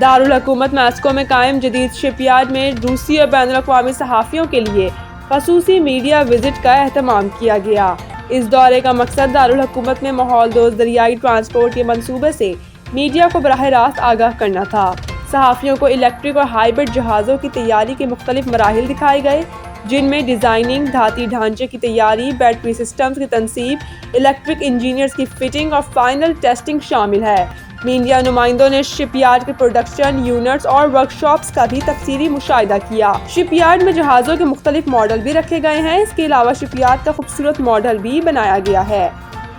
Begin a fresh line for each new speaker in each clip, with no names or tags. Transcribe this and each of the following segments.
دارالحکومت ماسکو میں قائم جدید شپ یارڈ میں روسی اور بین الاقوامی صحافیوں کے لیے خصوصی میڈیا وزٹ کا اہتمام کیا گیا۔ اس دورے کا مقصد دارالحکومت میں ماحول دوست دریائی ٹرانسپورٹ کے منصوبے سے میڈیا کو براہ راست آگاہ کرنا تھا۔ صحافیوں کو الیکٹرک اور ہائبرڈ جہازوں کی تیاری کے مختلف مراحل دکھائے گئے، جن میں ڈیزائننگ، دھاتی ڈھانچے کی تیاری، بیٹری سسٹمز کی تنصیب، الیکٹرک انجینئرز کی فٹنگ اور فائنل ٹیسٹنگ شامل ہے۔ میڈیا نمائندوں نے شپ یارڈ کے پروڈکشن یونٹس اور ورکشاپس کا بھی تفصیلی مشاہدہ کیا۔ شپ یارڈ میں جہازوں کے مختلف ماڈل بھی رکھے گئے ہیں۔ اس کے علاوہ شپ یارڈ کا خوبصورت ماڈل بھی بنایا گیا ہے۔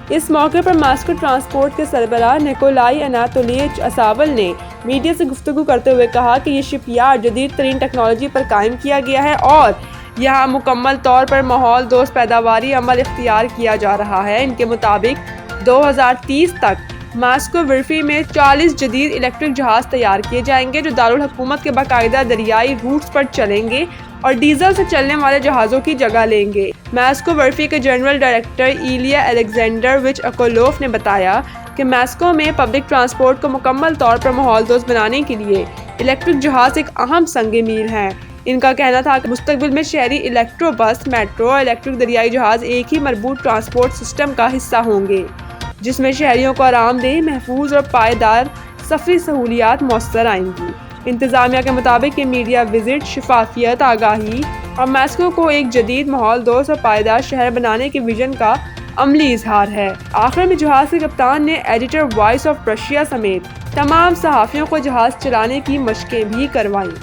اس موقع پر ماسکو ٹرانسپورٹ کے سربراہ نیکولائی اناتولیچ اساول نے میڈیا سے گفتگو کرتے ہوئے کہا کہ یہ شپ یارڈ جدید ترین ٹیکنالوجی پر قائم کیا گیا ہے اور یہاں مکمل طور پر ماحول دوست پیداواری عمل اختیار کیا جا رہا ہے۔ ان کے مطابق 2030 تک ماسکو ورفی میں 40 جدید الیکٹرک جہاز تیار کیے جائیں گے جو دارالحکومت کے باقاعدہ دریائی روٹس پر چلیں گے اور ڈیزل سے چلنے والے جہازوں کی جگہ لیں گے۔ ماسکو ورفی کے جنرل ڈائریکٹر ایلیا الیگزینڈرویچ اکولوف نے بتایا کہ ماسکو میں پبلک ٹرانسپورٹ کو مکمل طور پر ماحول دوست بنانے کے لیے الیکٹرک جہاز ایک اہم سنگ میل ہیں۔ ان کا کہنا تھا کہ مستقبل میں شہری الیکٹرو بس، میٹرو اور الیکٹرک دریائی جہاز ایک ہی مربوط ٹرانسپورٹ سسٹم کا حصہ ہوں گے، جس میں شہریوں کو آرام دہ، محفوظ اور پائیدار سفری سہولیات میسر آئیں گی۔ انتظامیہ کے مطابق یہ میڈیا وزٹ شفافیت، آگاہی اور ماسکو کو ایک جدید، ماحول دوست اور پائیدار شہر بنانے کے ویژن کا عملی اظہار ہے۔ آخر میں جہاز کے کپتان نے ایڈیٹر وائس آف رشیا سمیت تمام صحافیوں کو جہاز چلانے کی مشقیں بھی کروائیں۔